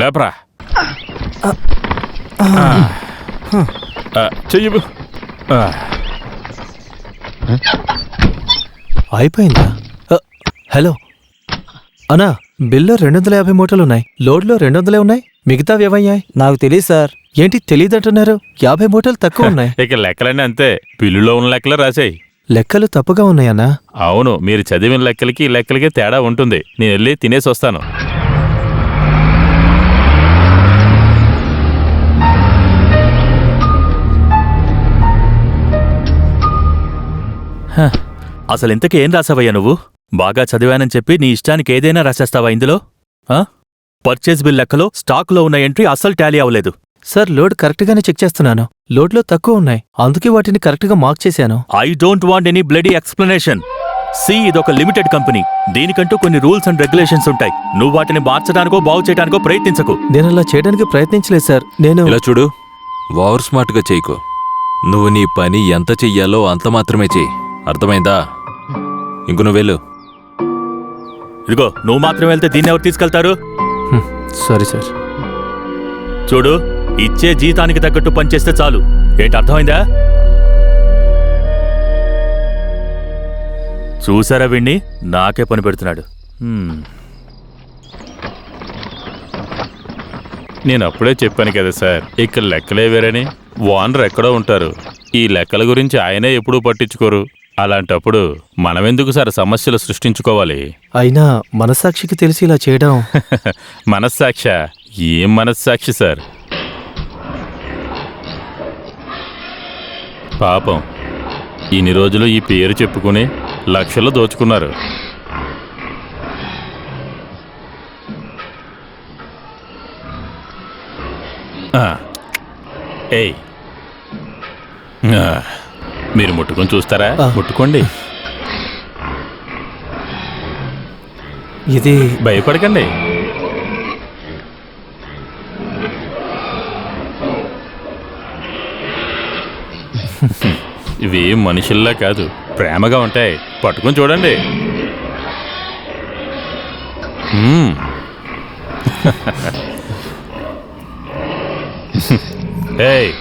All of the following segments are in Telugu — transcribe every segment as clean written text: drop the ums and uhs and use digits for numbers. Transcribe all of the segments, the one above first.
లేపరా. చెయ్యి. అయిపోయిందా? హలో అన్నా, బిల్లో 250 మూటలు ఉన్నాయి, లోడ్లో 200 ఉన్నాయి, మిగతావి ఏమయ్యాయి? నాకు తెలియదు సార్. ఏంటి తెలియదంటున్నారు? 50 మూటలు తక్కువ ఉన్నాయి. ఇక లెక్కలన్నీ అంతే, బిల్లులో ఉన్న లెక్కలు రాసేయి. లెక్కలు తప్పుగా ఉన్నాయన్నా. అవును, మీరు చదివిన లెక్కలకి ఈ లెక్కలకి తేడా ఉంటుంది. నేను వెళ్ళి తినేసి వస్తాను. అసలు ఇంతకీ ఏం రాసావయ్యా నువ్వు? బాగా చదివానని చెప్పి నీ ఇష్టానికి ఏదైనా రాసేస్తావా ఇందులో? పర్చేజ్ బిల్ లెక్కలో స్టాక్లో ఉన్న ఎంట్రీ అస్సలు టాలీ అవ్వలేదు. సార్, లోడ్ కరెక్ట్గానే చెక్ చేస్తున్నాను. లోడ్లో తక్కువ ఉన్నాయి, అందుకే వాటిని కరెక్ట్గా మార్క్ చేశాను. I don't want any bloody explanation. ఇదొక లిమిటెడ్ కంపెనీ, దీనికంటూ కొన్ని రూల్స్ అండ్ రెగ్యులేషన్స్ ఉంటాయి. నువ్వు వాటిని మార్చడానికో బాగు చేయడానికో ప్రయత్నించకు. నేను అలా చేయడానికి ప్రయత్నించలేదు సార్. నేను ఇలా చూడు, ఓవర్ స్మార్ట్గా చేయకు. నువ్వు నీ పని ఎంత చెయ్యాలో అంత మాత్రమే చెయ్యి, అర్థమైందా? ఇంక నువ్వు వెళ్ళు. ఇదిగో, నువ్వు మాత్రం వెళ్తే దీన్ని ఎవరు తీసుకెళ్తారు? Sorry sir. చూడు, ఇచ్చే జీతానికి తగ్గట్టు పనిచేస్తే చాలు. ఏంటి, అర్థమైందా? చూసారా వీణ్ణి? నాకే పని పెడుతున్నాడు. నేను అప్పుడే చెప్పాను కదా సార్, ఇక్కడ లెక్కలే వేరని. ఓనర్ ఎక్కడో ఉంటారు, ఈ లెక్కల గురించి ఆయనే ఎప్పుడూ పట్టించుకోరు. అలాంటప్పుడు మనమెందుకు సార్ సమస్యలు సృష్టించుకోవాలి? అయినా మనస్సాక్షికి తెలిసి ఇలా చేయడం. మనస్సాక్ష? ఏం మనస్సాక్షి సార్? పాపం, ఇన్ని రోజులు ఈ పేరు చెప్పుకుని లక్షలు దోచుకున్నారు. ఏయ్, మీరు ముట్టుకొని చూస్తారా? ముట్టుకోండి. ఇది భయపడకండి. ఇవి మనుషుల్లా కాదు, ప్రేమగా ఉంటాయి. పట్టుకొని చూడండి. ఏయ్,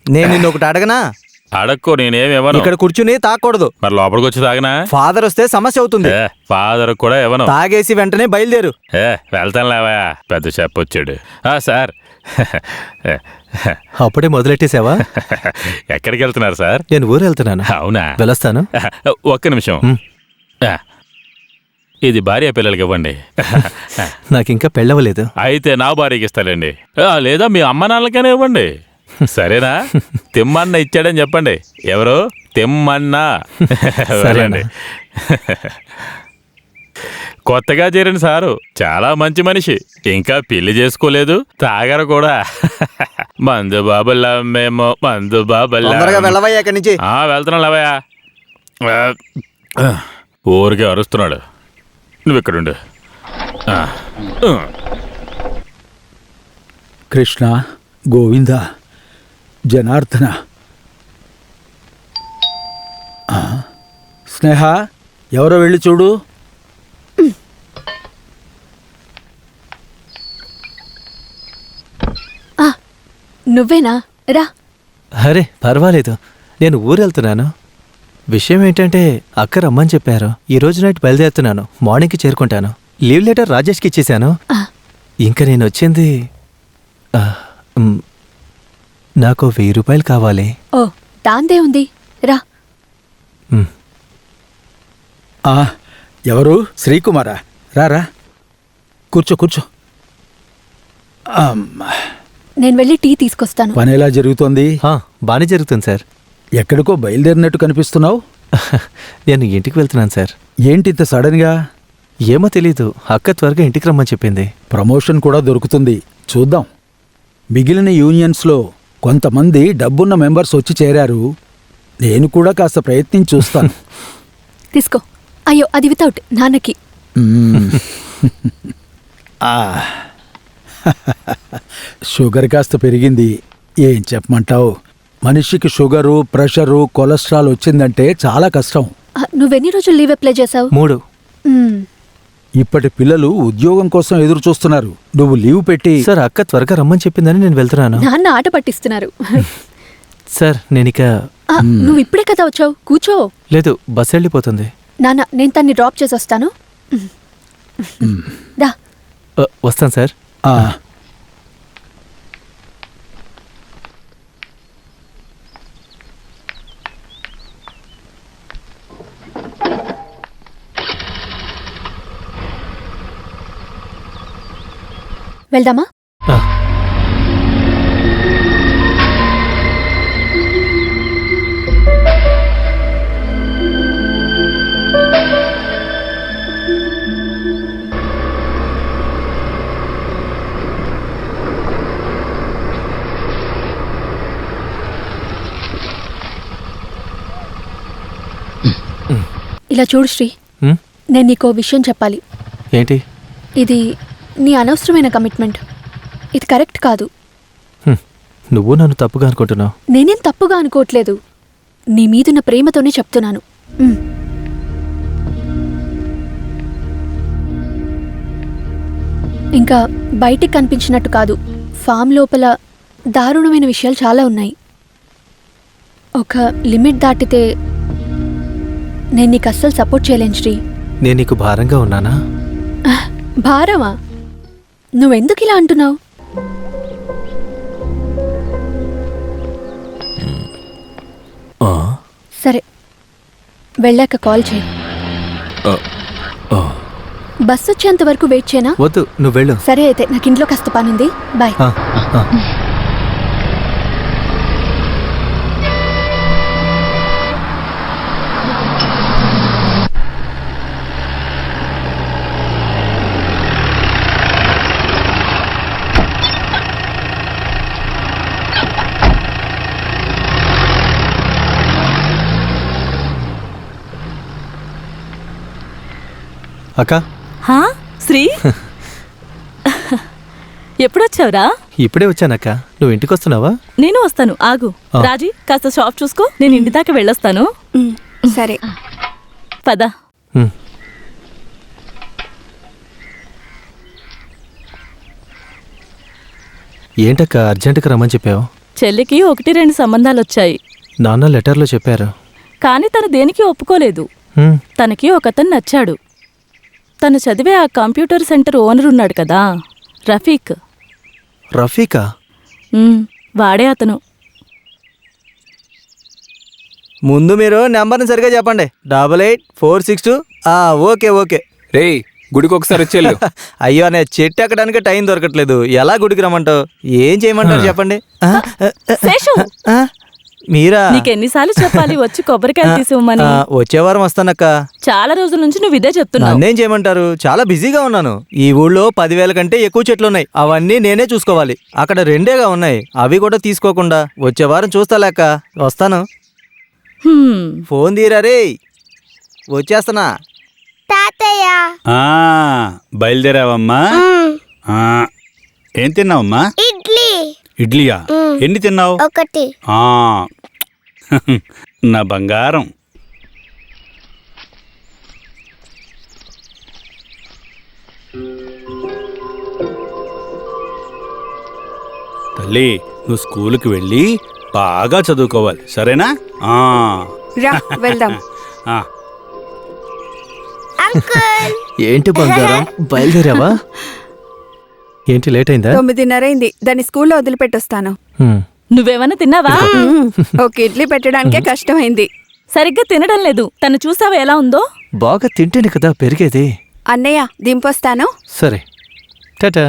నేను నిన్ను ఒకటి అడగనా? అడక్కో, నేనేమేమను. ఇక్కడ కూర్చుని తాగకూడదు. మరి లోపలికి వచ్చి తాగనా? ఫాదర్ వస్తే సమస్య అవుతుంది. ఫాదర్ కూడా ఏమను. తాగేసి వెంటనే బయలుదేరు. వెళ్తాను లేవా, పెద్ద చెప్పొచ్చాడు. సార్, అప్పుడే మొదలెట్టేసావా? ఎక్కడికి వెళ్తున్నారు సార్? నేను ఊరు వెళ్తున్నాను. అవునా? వెళ్ళొస్తాను. ఒక్క నిమిషం. ఇది భార్య పిల్లలకి ఇవ్వండి. నాకింకా పెళ్ళవలేదు. అయితే నా భార్యకి ఇస్తానండి. లేదా మీ అమ్మ నాన్నలకైనా ఇవ్వండి. సరేనా? తిమ్మన్న ఇచ్చాడని చెప్పండి. ఎవరు? తిమ్మన్న. సరేండి. కొత్తగా చేరిన సారు చాలా మంచి మనిషి, ఇంకా పెళ్లి చేసుకోలేదు, తాగరు కూడా. మందు బాబుల్లా మేము, మందు బాబుల్లా. వెళ్తున్నాం లేవయ్యా. ఊరికే అరుస్తున్నాడు. నువ్వు ఇక్కడుండు. కృష్ణ, గోవింద, జనార్దన. స్నేహ, ఎవరో వెళ్ళి చూడు. నువ్వేనా? రా. అరే పర్వాలేదు, నేను ఊరు వెళ్తున్నాను. విషయం ఏంటంటే అక్క రమ్మని చెప్పారు. ఈ రోజు నైట్ బయలుదేరుతున్నాను, మార్నింగ్కి చేరుకుంటాను. లీవ్ లెటర్ రాజేష్కి ఇచ్చేశాను. ఇంకా నేను వచ్చింది, నాకు 1000 రూపాయలు కావాలి. ఓ, దాందే ఉంది, రా. ఎవరు? శ్రీకుమారా? రారా, కూర్చో కూర్చో. నేను వెళ్ళి టీ తీసుకొస్తాను. పని ఎలా జరుగుతోంది? బానే జరుగుతుంది సార్. ఎక్కడికో బయలుదేరినట్టు కనిపిస్తున్నావు. నేను ఇంటికి వెళ్తున్నాను సార్. ఏంటి ఇంత సడన్గా? ఏమో తెలీదు, అక్క త్వరగా ఇంటికి రమ్మని చెప్పింది. ప్రమోషన్ కూడా దొరుకుతుంది, చూద్దాం. మిగిలిన యూనియన్స్లో కొంతమంది డబ్బున్న మెంబర్స్ వచ్చి చేరారు. నేను కూడా కాస్త ప్రయత్నించి చూస్తాను. తీసుకో. అయ్యో అది వితౌట్ నాన్నకి. మ్మ్. ఆ. షుగర్ కాస్త పెరిగింది. ఏం చెప్పమంటావు? మనిషికి షుగరు, ప్రెషరు, కొలెస్ట్రాల్ వచ్చిందంటే చాలా కష్టం. నువ్వెన్ని రోజులు లీవ్ అప్లై చేసావు? 3. ఇప్పటి పిల్లలు ఉద్యోగం కోసం ఎదురు చూస్తున్నారు. నువ్వు లీవ్ పెట్టి సార్ అక్క త్వరగా రమ్మని చెప్పిందని నేను వెళ్తున్నాను. నాన్న ఆట పట్టిస్తున్నారు. సార్ నేనిక నువ్వు ఇప్పుడే కదా వచ్చావు, కూర్చో. లేదు, బస్ వెళ్ళిపోతుంది. నాన్న నేను తన్ని డ్రాప్ చేసి వస్తాను. దా. వస్తాను సార్. ఆ, వెళ్దామా? ఆ. ఇలా చూడు శ్రీ, ఉమ్, నేను నీకో విషయం చెప్పాలి. ఏంటి? ఇది నీ అనవసరమైన కమిట్మెంట్. ఇది కరెక్ట్ కాదు. నువ్వు నన్ను తప్పుగా అనుకుంటున్నావు. నేనేం తప్పుగా అనుకోవట్లేదు. నీ మీదున్న ప్రేమతోనే చెప్తున్నాను. ఇంకా బయటికి కనిపించినట్టు కాదు, ఫామ్ లోపల దారుణమైన విషయాలు చాలా ఉన్నాయి. ఒక లిమిట్ దాటితే నేను నీకు అస్సలు సపోర్ట్ చేయలేను శ్రీ. నేను నీకు భారంగా ఉన్నానా? భారమా? నువ్వెందుకు ఇలా అంటున్నావు? సరే, వెళ్ళాక కాల్ చేయి. బస్ వచ్చేంత వరకు వెయిట్ చేయనా? వద్దు, నువ్వు వెళ్ళు. సరే అయితే, నాకు ఇంట్లో కాస్త పనుంది. బాయ్. ఆ, ఆ. అక్క, హా శ్రీ, ఎప్పుడొచ్చావురా? ఇప్పుడే వచ్చానక్క. నువ్వు ఇంటికి వస్తున్నావా? నేను వస్తాను, ఆగు. ఆ. రాజీ, కాస్త షాప్ చూసుకో, నేను ఇంటి దాకా వెళ్ళొస్తాను. సరే. పద. ఉమ్. ఏంటక్క అర్జెంటుగా రమ్మని చెప్పావు? చెల్లికి 1-2 సంబంధాలొచ్చాయి. నాన్న లెటర్లో చెప్పారు. కానీ తను దేనికి ఒప్పుకోలేదు. ఉమ్, తనకి ఒకతను నచ్చాడు. తను చదివే ఆ కంప్యూటర్ సెంటర్ ఓనర్ ఉన్నాడు కదా, రఫీక్. రఫీకా? వాడే అతను. ముందు మీరు నెంబర్ని సరిగా చెప్పండి. 88-462. Okay okay. రేయ్, గుడికి ఒకసారి వచ్చేళ్ళు. అయ్యో, అనే చెట్టు ఎక్కడానికి టైం దొరకట్లేదు. ఎలా గుడికి రమ్మంటావు? ఏం చేయమంటారు చెప్పండి. శేషు, మీరా? నీకెన్నిసార్లు చెప్పాలి వచ్చి కొబ్బరికాయలు తీసివ్వమని? వచ్చే వారం వస్తానక్క. చాలా రోజుల నుంచి నువ్వు ఇదే చెప్తున్నావు. నన్నేం చేయమంటారు? చాలా బిజీగా ఉన్నాను. ఈ ఊళ్ళో 10,000 కంటే ఎక్కువ చెట్లు ఉన్నాయి. అవన్నీ నేనే చూసుకోవాలి. అక్కడ 2గా ఉన్నాయి. అవి కూడా తీసుకోకుండా వచ్చే వారం చూస్తాలేక్క. వస్తాను. ఫోన్ తీరా రే, వచ్చేస్తానా. బయలుదేరావమ్మా? ఏం తిన్నావమ్మా? ఇడ్లీయా? ఎన్ని తిన్నావు? 1. నా బంగారం. తల్లి, నువ్వు స్కూలుకి వెళ్ళి బాగా చదువుకోవాలి, సరేనా? వెళ్దాం. ఏంటి బంగారం, బయలుదేరావా? ఏంటి లేట్ అయిందా? 9:30 అయింది. దాన్ని స్కూల్లో వదిలిపెట్టొస్తాను. నువ్వేమన్నా తిన్నావా? ఒక ఇడ్లీ పెట్టడానికే కష్టమైంది. సరిగ్గా తినడం లేదు. తను చూసావా ఎలా ఉందో? బాగా తింటేనే కదా పెరిగేది. అన్నయ్య, దింపొస్తాను. సరే, టాటా.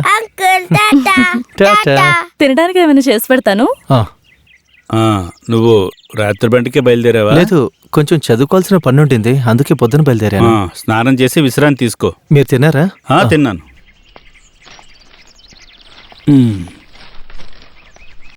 టాటా. తినడానికి ఏమైనా చేసి పెడతాను. నువ్వు రాత్రి బంటికే బయలుదేరావా? లేదు, కొంచెం చదువుకోవాల్సిన పని ఉంటుంది, అందుకే పొద్దున బయలుదేరాను. స్నానం చేసి విశ్రాంతి తీసుకో. మీరు తిన్నారా? తిన్నాను.